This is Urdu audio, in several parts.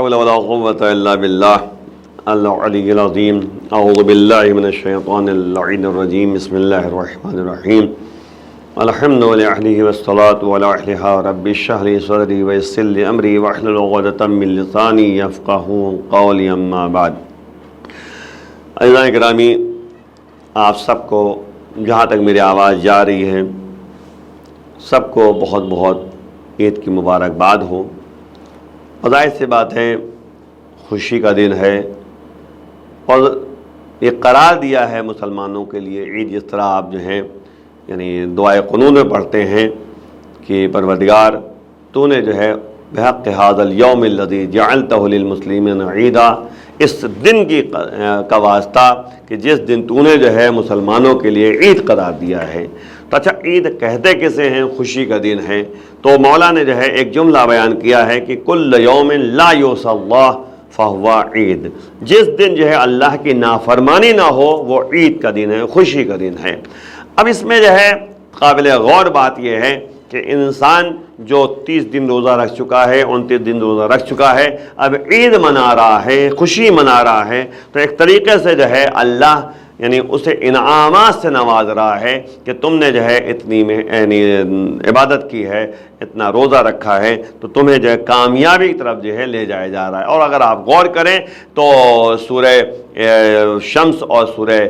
حول ولا قوة إلا بالله العلي العظيم اعوذ باللہ من الشیطان اللعین الرجیم بسم اللہ الرحمن الرحیم الحمد للہ والصلاة علی اہلہا رب اشرح لی صدری ویسر لی امری واحلل عقدۃ من لسانی یفقہوا قولی اما بعد۔ عزیزان گرامی، آپ سب کو جہاں تک میری آواز جا رہی ہے سب کو بہت بہت عید کی مبارکباد ہو۔ ظاہر سی بات ہے خوشی کا دن ہے اور یہ قرار دیا ہے مسلمانوں کے لیے عید، جس طرح آپ جو ہیں یعنی دعائے قنوت میں پڑھتے ہیں کہ پروردگار تو نے جو ہے بحق ھذا الیوم الذی جعلتہ للمسلمین عیدا، اس دن کی کا واسطہ کہ جس دن تو نے جو ہے مسلمانوں کے لیے عید قرار دیا ہے۔ تو اچھا عید کہتے کسے ہیں؟ خوشی کا دن ہے۔ تو مولا نے جو ہے ایک جملہ بیان کیا ہے کہ کل یوم لا یعصی اللہ فہو عید، جس دن جو ہے اللہ کی نافرمانی نہ ہو وہ عید کا دن ہے، خوشی کا دن ہے۔ اب اس میں جو ہے قابل غور بات یہ ہے کہ انسان جو 30 دن روزہ رکھ چکا ہے، 29 دن روزہ رکھ چکا ہے، اب عید منا رہا ہے، خوشی منا رہا ہے، تو ایک طریقے سے جو ہے اللہ یعنی اسے انعامات سے نواز رہا ہے کہ تم نے جو ہے اتنی یعنی عبادت کی ہے، اتنا روزہ رکھا ہے، تو تمہیں جو ہے کامیابی کی طرف جو ہے لے جایا جا رہا ہے۔ اور اگر آپ غور کریں تو سورہ شمس اور سورہ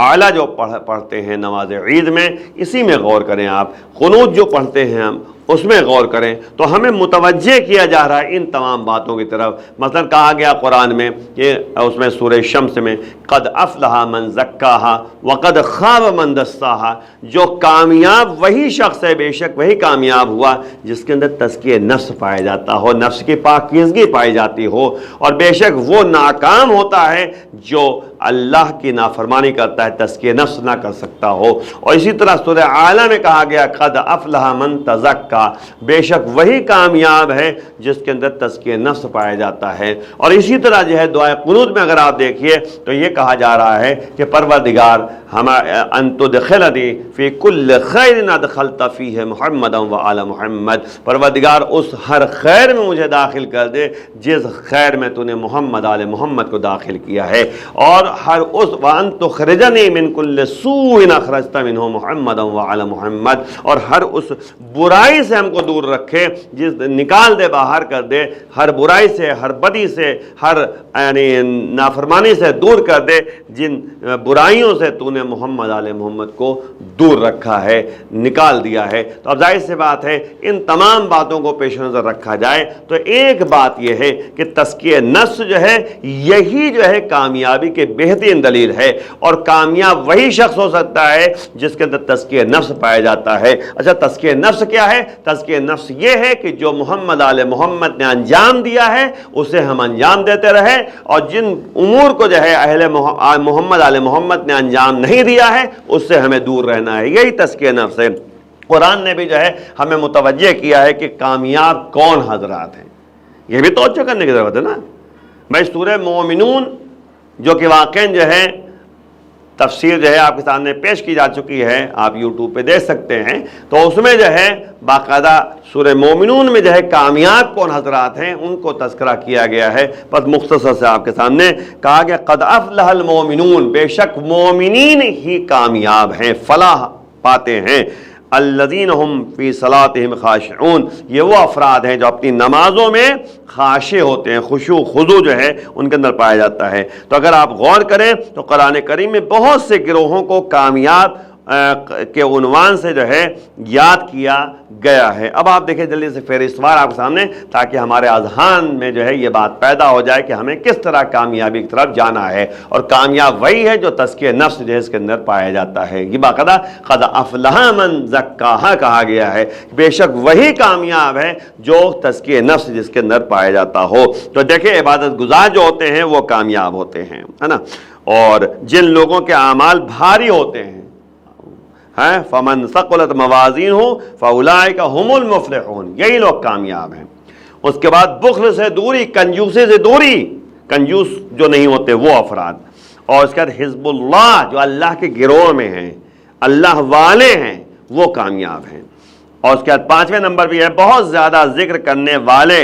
اعلیٰ جو پڑھتے ہیں نماز عید میں، اسی میں غور کریں آپ، قنوت جو پڑھتے ہیں ہم اس میں غور کریں تو ہمیں متوجہ کیا جا رہا ہے ان تمام باتوں کی طرف۔ مثلا کہا گیا قرآن میں کہ اس میں سورہ شمس میں قد افلح من زکاہا وقد خاب من دساہا، جو کامیاب وہی شخص ہے، بے شک وہی کامیاب ہوا جس کے اندر تزکیہ نفس پایا جاتا ہو، نفس کی پاکیزگی پائی جاتی ہو، اور بے شک وہ ناکام ہوتا ہے جو اللہ کی نافرمانی کرتا ہے، تزکیہ نفس نہ کر سکتا ہو۔ اور اسی طرح سورہ اعلیٰ میں کہا گیا قد افلح من تزکا، بے شک وہی کامیاب ہے جس کے اندر تزکیہ نفس پایا جاتا ہے۔ اور اسی طرح جو ہے دعائے قنوت میں اگر آپ دیکھیے تو یہ کہا جا رہا ہے کہ پروردگار ان تدخلنی فی کل خیر ادخلت فیہ محمد وآل محمد، پروردگار اس ہر خیر میں مجھے داخل کر دے جس خیر میں تو نے محمد آل محمد کو داخل کیا ہے، اور ہر اس وان تخرجنی من کل سوء اخرجت منہ محمد وآل محمد، اور ہر اس برائی سے ہم کو دور رکھے، جس نکال دے، باہر کر دے، ہر برائی سے، ہر بدی سے، ہر یعنی نافرمانی سے دور کر دے، جن برائیوں سے تو نے محمد علیہ محمد کو دور رکھا ہے، نکال دیا ہے۔ تو اب ظاہر سی بات ہے ان تمام باتوں کو پیش نظر رکھا جائے تو ایک بات یہ ہے کہ تزکیہ نفس جو ہے یہی جو ہے کامیابی کے بہترین دلیل ہے، اور کامیاب وہی شخص ہو سکتا ہے جس کے اندر تزکیہ نفس پایا جاتا ہے۔ اچھا تزکیہ نفس کیا ہے؟ تزکیہ نفس یہ ہے کہ جو محمد آل محمد نے انجام دیا ہے اسے ہم انجام دیتے رہے، اور جن امور کو جو ہے اہل محمد آل محمد نے انجام نہیں دیا ہے اس سے ہمیں دور رہنا ہے، یہی تزکیہ نفس ہے۔ قرآن نے بھی جو ہے ہمیں متوجہ کیا ہے کہ کامیاب کون حضرات ہیں، یہ بھی توجہ کرنے کی ضرورت ہے نا بھائی۔ سورہ مومنون جو کہ واقعاً جو ہے تفسیر جو ہے آپ کے سامنے پیش کی جا چکی ہے، آپ یوٹیوب پہ دیکھ سکتے ہیں، تو اس میں جو ہے باقاعدہ سورہ مومنون میں جو ہے کامیاب کون حضرات ہیں ان کو تذکرہ کیا گیا ہے۔ بس مختصر سے آپ کے سامنے کہا گیا قد افلح المومنون، بے شک مومنین ہی کامیاب ہیں، فلاح پاتے ہیں، الذین هم فی صلاتہم خاشعون، یہ وہ افراد ہیں جو اپنی نمازوں میں خاشع ہوتے ہیں، خشوع خضوع جو ہے ان کے اندر پایا جاتا ہے۔ تو اگر آپ غور کریں تو قرآن کریم میں بہت سے گروہوں کو کامیاب کے عنوان سے جو ہے یاد کیا گیا ہے۔ اب آپ دیکھیں جلدی سے فہرستوار آپ کے سامنے، تاکہ ہمارے اذہان میں جو ہے یہ بات پیدا ہو جائے کہ ہمیں کس طرح کامیابی کی طرف جانا ہے، اور کامیاب وہی ہے جو تزکیہ نفس جو ہے اس کے اندر پایا جاتا ہے۔ یہ باقاعدہ قد افلح من زکاہا کہا گیا ہے، بے شک وہی کامیاب ہے جو تزکیہ نفس جس کے اندر پایا جاتا ہو۔ تو دیکھیں عبادت گزار جو ہوتے ہیں وہ کامیاب ہوتے ہیں، ہے نا، اور جن لوگوں کے اعمال بھاری ہوتے ہیں فمن ثقلت موازینہ فاولئک هم المفلحون، یہی لوگ کامیاب ہیں۔ اس کے بعد بخل سے دوری، کنجوسی سے دوری، کنجوس جو نہیں ہوتے وہ افراد، اور اس کے بعد حزب اللہ جو اللہ کے گروہ میں ہیں، اللہ والے ہیں، وہ کامیاب ہیں۔ اور اس کے بعد 5ویں نمبر بھی ہے بہت زیادہ ذکر کرنے والے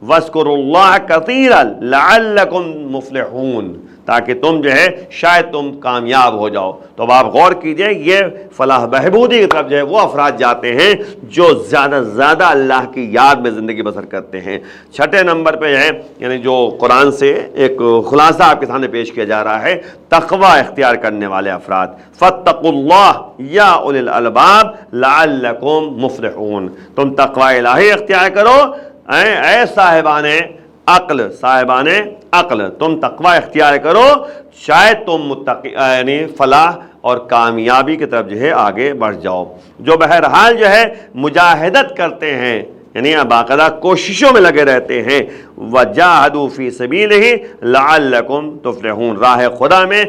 وَاذْكُرُوا اللَّهَ كَثِيرًا لَعَلَّكُمْ مُفْلِحُونَ، تاکہ تم جو ہے شاید تم کامیاب ہو جاؤ۔ تو اب آپ غور کیجئے، یہ فلاح بہبودی کی طرف جو ہے وہ افراد جاتے ہیں جو زیادہ سے زیادہ اللہ کی یاد میں زندگی بسر کرتے ہیں۔ چھٹے نمبر پہ ہے، یعنی جو قرآن سے ایک خلاصہ آپ کے سامنے پیش کیا جا رہا ہے، تقوی اختیار کرنے والے افراد۔ فَاتَّقُوا اللَّهَ يَا أُولِي الْأَلْبَابِ لَعَلَّكُمْ مُفْلِحُونَ، تم تقوی الہی اختیار کرو اے صاحبان عقل، تم تقوی اختیار کرو، شاید تم یعنی فلاح اور کامیابی کی طرف جو ہے آگے بڑھ جاؤ۔ جو بہرحال جو ہے مجاہدت کرتے ہیں، یعنی باقاعدہ کوششوں میں لگے رہتے ہیں، وَجَاهَدُوا فِي سَبِيلِهِ لَعَلَّكُمْ تُفْلِحُونَ، راہ خدا میں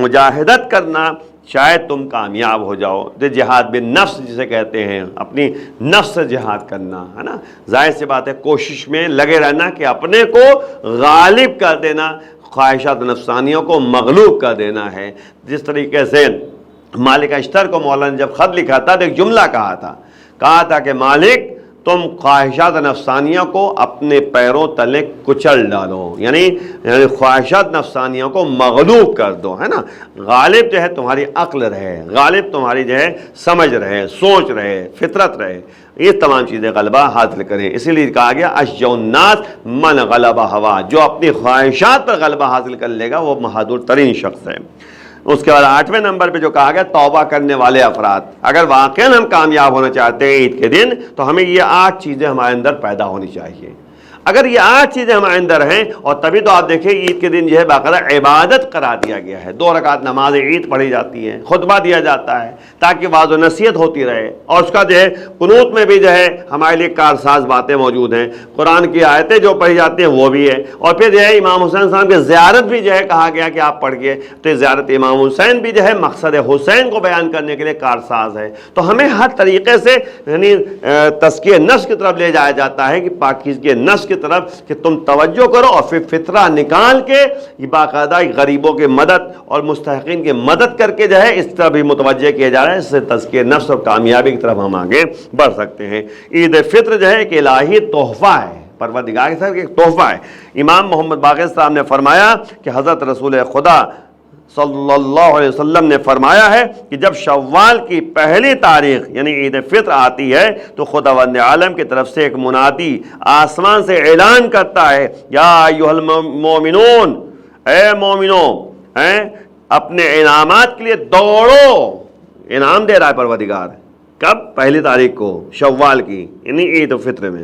مجاہدت کرنا شاید تم کامیاب ہو جاؤ۔ جہاد بالنفس جسے کہتے ہیں، اپنی نفس سے جہاد کرنا ہے نا، ظاہر سی بات ہے کوشش میں لگے رہنا کہ اپنے کو غالب کر دینا، خواہشات نفسانیوں کو مغلوب کر دینا ہے۔ جس طریقے سے مالک اشتر کو مولانا نے جب خط لکھا تھا تو ایک جملہ کہا تھا کہ مالک تم خواہشات نفسانیوں کو اپنے پیروں تلے کچل ڈالو، یعنی خواہشات نفسانیوں کو مغلوب کر دو، ہے نا، غالب جو ہے تمہاری عقل رہے، غالب تمہاری جو ہے سمجھ رہے، سوچ رہے، فطرت رہے، یہ تمام چیزیں غلبہ حاصل کریں۔ اسی لیے کہا گیا اشجع الناس من غلب ہوا، جو اپنی خواہشات پر غلبہ حاصل کر لے گا وہ بہادر ترین شخص ہے۔ اس کے بعد 8ویں نمبر پہ جو کہا گیا توبہ کرنے والے افراد۔ اگر واقعا ہم کامیاب ہونا چاہتے ہیں عید کے دن تو ہمیں یہ 8 چیزیں ہمارے اندر پیدا ہونی چاہیے۔ اگر یہ 8 چیزیں ہمارے اندر ہیں، اور تبھی تو آپ دیکھیں عید کے دن جو ہے باقاعدہ عبادت قرار دیا گیا ہے، 2 رکعت نماز عید پڑھی جاتی ہے، خطبہ دیا جاتا ہے تاکہ واعظ و نصیحت ہوتی رہے، اور اس کا جو ہے قنوت میں بھی جو ہے ہمارے لیے کارساز باتیں موجود ہیں، قرآن کی آیتیں جو پڑھی جاتی ہیں وہ بھی ہے، اور پھر جو ہے امام حسین صاحب کی زیارت بھی جو ہے کہا گیا کہ آپ پڑھیے، تو زیارت امام حسین بھی جو ہے مقصد حسین کو بیان کرنے کے لیے کارساز ہے۔ تو ہمیں ہر طریقے سے یعنی تزکیہ نفس کی طرف لے جایا جاتا ہے کہ پاکیزگی نفس کی طرف کہ تم توجہ کرو، اور پھر فطرہ نکال کے یہ باقاعدہ غریبوں کی مدد اور مستحقین کی مدد کر کے جو ہے اس طرح بھی متوجہ کیا جا رہا ہے، اس سے تزکیہ نفس اور کامیابی کی طرف ہم آگے بڑھ سکتے ہیں۔ عید فطر جو ہے ایک الہی تحفہ ہے، پروردگار کی طرف ایک تحفہ ہے۔ امام محمد باقر صاحب نے فرمایا کہ حضرت رسول خدا صلی اللہ علیہ وسلم نے فرمایا ہے کہ جب شوال کی پہلی تاریخ یعنی عید فطر آتی ہے تو خداوند عالم کی طرف سے ایک منادی آسمان سے اعلان کرتا ہے، یا ایھا المؤمنون، اے مومنوں، اپنے انعامات کے لیے دوڑو۔ انعام دے رہا ہے پروردگار، کب؟ پہلی تاریخ کو شوال کی یعنی عید فطر میں،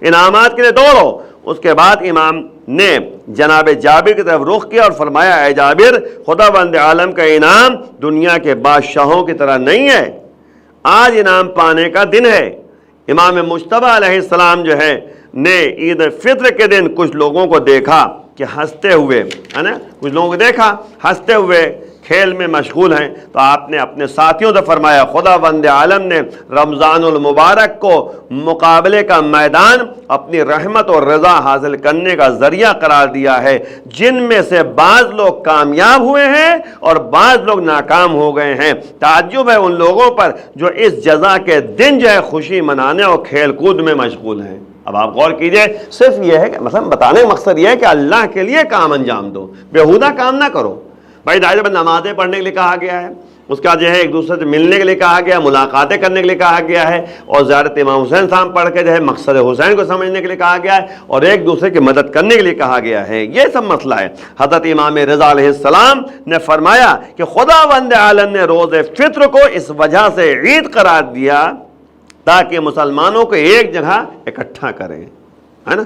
انعامات کے لیے دوڑو۔ اس کے بعد امام نے جناب جابر کی طرف رخ کیا اور فرمایا، اے جابر، خداوند عالم کا انعام دنیا کے بادشاہوں کی طرح نہیں ہے، آج انعام پانے کا دن ہے۔ امام مجتبیٰ علیہ السلام جو ہے نے عید فطر کے دن کچھ لوگوں کو دیکھا کہ ہنستے ہوئے، ہے نا، کچھ لوگوں کو دیکھا ہنستے ہوئے کھیل میں مشغول ہیں، تو آپ نے اپنے ساتھیوں سے فرمایا، خداوند عالم نے رمضان المبارک کو مقابلے کا میدان اپنی رحمت اور رضا حاصل کرنے کا ذریعہ قرار دیا ہے، جن میں سے بعض لوگ کامیاب ہوئے ہیں اور بعض لوگ ناکام ہو گئے ہیں۔ تعجب ہے ان لوگوں پر جو اس جزا کے دن جو ہے خوشی منانے اور کھیل کود میں مشغول ہیں۔ اب آپ غور کیجئے، صرف یہ ہے کہ مثلا بتانے کا مقصد یہ ہے کہ اللہ کے لیے کام انجام دو، بیہودہ کام نہ کرو۔ بھائی ظاہر ہے نمازیں پڑھنے کے لیے کہا گیا ہے، اس کا جو ہے ایک دوسرے سے ملنے کے لیے کہا گیا ہے، ملاقاتیں کرنے کے لیے کہا گیا ہے، اور زیارت امام حسین صاحب پڑھ کے جو ہے مقصد حسین کو سمجھنے کے لیے کہا گیا ہے، اور ایک دوسرے کی مدد کرنے کے لیے کہا گیا ہے۔ یہ سب مسئلہ ہے۔ حضرت امام رضا علیہ السلام نے فرمایا کہ خداوند عالم نے روز فطر کو اس وجہ سے عید قرار دیا تاکہ مسلمانوں کو ایک جگہ اکٹھا کریں، ہے نا،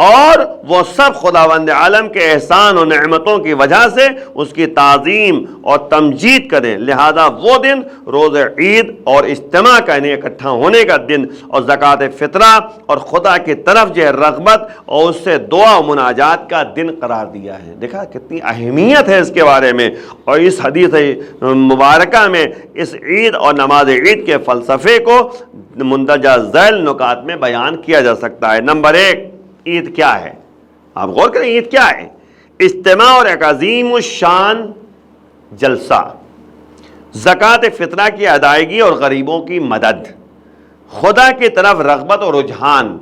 اور وہ سب خداوند عالم کے احسان و نعمتوں کی وجہ سے اس کی تعظیم اور تمجید کریں، لہذا وہ دن روز عید اور اجتماع کا یعنی اکٹھا ہونے کا دن اور زکوٰۃ فطرہ اور خدا کی طرف جو ہے رغبت اور اس سے دعا و مناجات کا دن قرار دیا ہے۔ دیکھا کتنی اہمیت ہے اس کے بارے میں، اور اس حدیث مبارکہ میں اس عید اور نماز عید کے فلسفے کو مندرجہ ذیل نکات میں بیان کیا جا سکتا ہے۔ نمبر 1، عید کیا ہے؟ آپ غور کریں، عید کیا ہے؟ اجتماع اور ایک عظیم الشان جلسہ، زکوٰۃ فطرہ کی ادائیگی اور غریبوں کی مدد، خدا کی طرف رغبت اور رجحان،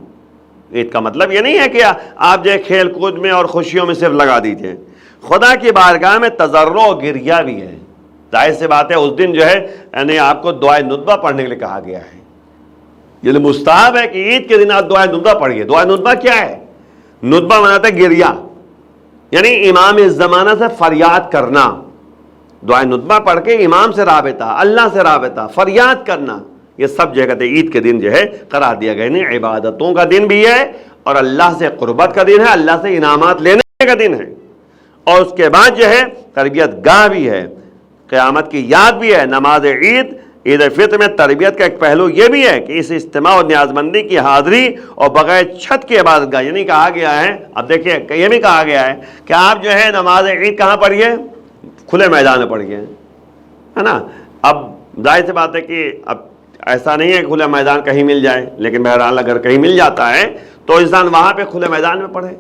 عید کا مطلب یہ نہیں ہے کہ آپ جو ہے کھیل کود میں اور خوشیوں میں صرف لگا دیجئے، خدا کی بارگاہ میں تضرع و گریہ بھی ہے۔ ظاہر سی بات ہے اس دن جو ہے یعنی آپ کو دعائے ندبہ پڑھنے کے لیے کہا گیا ہے، یہ مستحب ہے کہ عید کے دن آپ دعائے ندبہ پڑھیے۔ دعائے ندبہ کیا ہے؟ ندبہ مناتا ہے گریہ، یعنی امام اس زمانہ سے فریاد کرنا۔ دعائے ندبہ پڑھ کے امام سے رابطہ، اللہ سے رابطہ، فریاد کرنا، یہ سب جگہ عید کے دن جو ہے قرار دیا گیا۔ نہیں، عبادتوں کا دن بھی ہے اور اللہ سے قربت کا دن ہے، اللہ سے انعامات لینے کا دن ہے، اور اس کے بعد جو ہے تربیت گاہ بھی ہے، قیامت کی یاد بھی ہے۔ نماز عید فطر میں تربیت کا ایک پہلو یہ بھی ہے کہ اس اجتماع اور نیاز مندی کی حاضری اور بغیر چھت کی عبادت گاہ، یعنی کہا گیا ہے، اب دیکھیے یہ بھی کہا گیا ہے کہ آپ جو ہے نماز عید کہاں پڑھیے؟ کھلے میدان میں پڑھیے، ہے نا۔ اب ظاہر سی بات ہے کہ اب ایسا نہیں ہے کہ کھلے میدان کہیں مل جائے، لیکن بہرحال اگر کہیں مل جاتا ہے تو انسان وہاں پہ کھلے میدان میں پڑھے،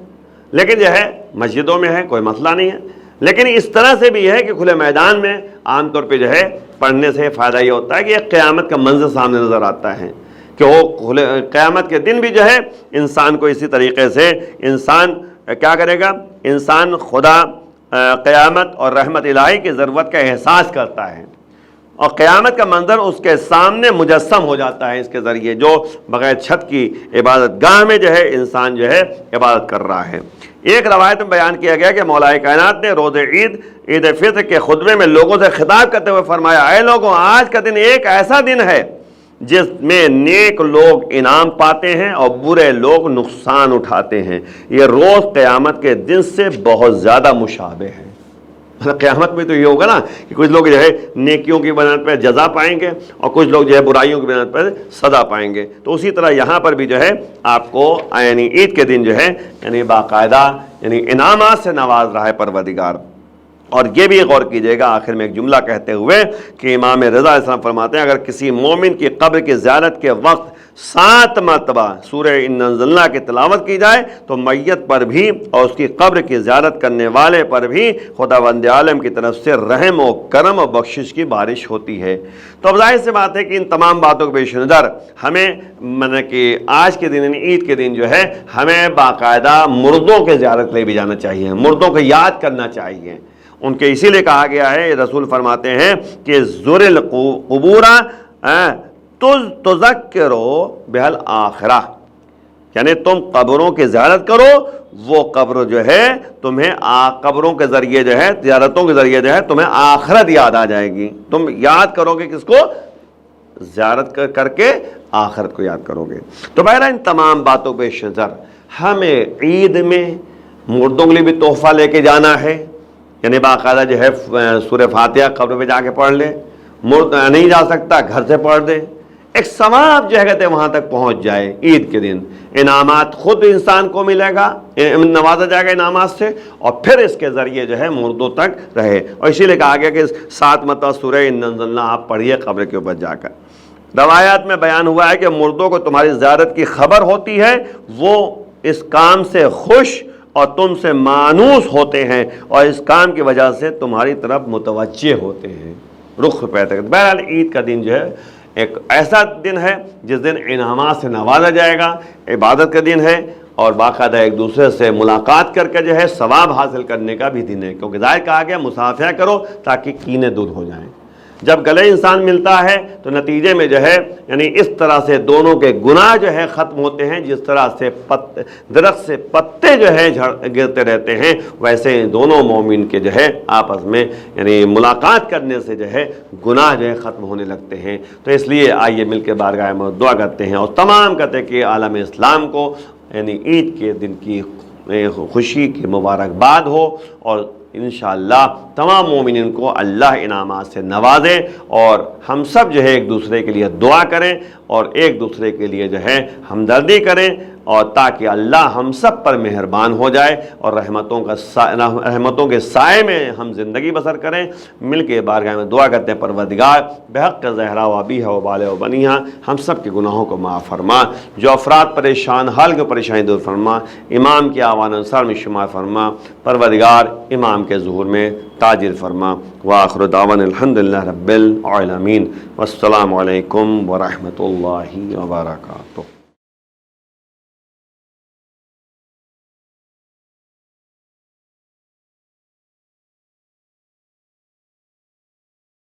لیکن جو ہے مسجدوں میں ہے کوئی مسئلہ نہیں ہے۔ لیکن اس طرح سے بھی ہے کہ کھلے میدان میں عام طور پہ جو ہے پڑھنے سے فائدہ یہ ہوتا ہے کہ ایک قیامت کا منظر سامنے نظر آتا ہے کہ وہ قیامت کے دن بھی جو ہے انسان کو اسی طریقے سے انسان کیا کرے گا؟ انسان خدا، قیامت اور رحمت الہی کی ضرورت کا احساس کرتا ہے، اور قیامت کا منظر اس کے سامنے مجسم ہو جاتا ہے اس کے ذریعے، جو بغیر چھت کی عبادت گاہ میں جو ہے انسان جو ہے عبادت کر رہا ہے۔ ایک روایت میں بیان کیا گیا کہ مولا کائنات نے روز عید فطر کے خطبے میں لوگوں سے خطاب کرتے ہوئے فرمایا، اے لوگوں، آج کا دن ایک ایسا دن ہے جس میں نیک لوگ انعام پاتے ہیں اور برے لوگ نقصان اٹھاتے ہیں۔ یہ روز قیامت کے دن سے بہت زیادہ مشابہ ہے۔ قیامت میں تو یہ ہوگا نا کہ کچھ لوگ جو ہے نیکیوں کی بنیاد پر جزا پائیں گے اور کچھ لوگ جو ہے برائیوں کی بنیاد پر سزا پائیں گے، تو اسی طرح یہاں پر بھی جو ہے آپ کو یعنی عید کے دن جو ہے یعنی باقاعدہ یعنی انعامات سے نواز رہا ہے پروردگار۔ اور یہ بھی غور کیجئے گا آخر میں ایک جملہ کہتے ہوئے کہ امام رضا علیہ السلام فرماتے ہیں، اگر کسی مومن کی قبر کی زیارت کے وقت 7 مرتبہ سورہ انا انزلنا کی تلاوت کی جائے تو میت پر بھی اور اس کی قبر کی زیارت کرنے والے پر بھی خداوند عالم کی طرف سے رحم و کرم و بخشش کی بارش ہوتی ہے۔ تو اب ظاہر سی بات ہے کہ ان تمام باتوں کے پیش نظر ہمیں کہ آج کے دن عید کے دن جو ہے ہمیں باقاعدہ مردوں کے زیارت لے بھی جانا چاہیے، مردوں کو یاد کرنا چاہیے ان کے۔ اسی لیے کہا گیا ہے، رسول فرماتے ہیں کہ زر القبور تذکرو بہل آخرہ، یعنی تم قبروں کی زیارت کرو، وہ قبر جو ہے تمہیں قبروں کے ذریعے جو ہے زیارتوں کے ذریعے جو ہے تمہیں آخرت یاد آ جائے گی۔ تم یاد کرو گے کس کو؟ زیارت کر کے آخرت کو یاد کرو گے۔ تو بہرحال ان تمام باتوں پہ پیش نظر ہمیں عید میں مردوں کے لیے بھی تحفہ لے کے جانا ہے، یعنی باقاعدہ جو ہے سورہ فاتحہ قبر پہ جا کے پڑھ لے، مرد نہیں جا سکتا گھر سے پڑھ دے، ایک ثواب جو ہے کہتے ہیں وہاں تک پہنچ جائے۔ عید کے دن انعامات خود انسان کو ملے گا، نوازا جائے گا انعامات سے، اور پھر اس کے ذریعے جو ہے مردوں تک رہے۔ اور اسی لیے کہا گیا کہ 7 مرتبہ سورہ انا انزلنا آپ پڑھیے قبر کے اوپر جا کر۔ روایات میں بیان ہوا ہے کہ مردوں کو تمہاری زیارت کی خبر ہوتی ہے، وہ اس کام سے خوش اور تم سے مانوس ہوتے ہیں اور اس کام کی وجہ سے تمہاری طرف متوجہ ہوتے ہیں، رخ پیدا کرتے۔ بہرحال عید کا دن جو ہے ایک ایسا دن ہے جس دن انعامات سے نوازا جائے گا، عبادت کا دن ہے، اور باقاعدہ ایک دوسرے سے ملاقات کر کے جو ہے ثواب حاصل کرنے کا بھی دن ہے، کیونکہ ظاہر کہا گیا مصافحہ کرو تاکہ کینے دور ہو جائیں۔ جب گلے انسان ملتا ہے تو نتیجے میں جو ہے یعنی اس طرح سے دونوں کے گناہ جو ہے ختم ہوتے ہیں، جس طرح سے درخت سے پتے جو ہے گرتے رہتے ہیں، ویسے دونوں مومن کے جو ہے آپس میں یعنی ملاقات کرنے سے جو ہے گناہ جو ہے ختم ہونے لگتے ہیں۔ تو اس لیے آئیے مل کے بارگاہ میں دعا کرتے ہیں اور تمام کہتے ہیں کہ عالم اسلام کو یعنی عید کے دن کی خوشی کی مبارکباد ہو، اور انشاءاللہ تمام مومنین کو اللہ انعامات سے نوازے، اور ہم سب جو ہے ایک دوسرے کے لیے دعا کریں اور ایک دوسرے کے لیے جو ہے ہمدردی کریں، اور تاکہ اللہ ہم سب پر مہربان ہو جائے اور رحمتوں کے سائے میں ہم زندگی بسر کریں۔ مل کے بارگاہ میں دعا کرتے ہیں، پروردگار بحق زہرا و ابیہا و بالہ و بنیہا ہم سب کے گناہوں کو معاف فرما، جو افراد پریشان حال کی پریشانی دور فرما، امام کی آوان انصار میں شمار فرما، پروردگار امام کے ظہور میں تاجر فرما۔ وآخر دعوانا الحمدللہ رب العالمین، والسلام علیکم ورحمۃ اللہ وبرکاتہ۔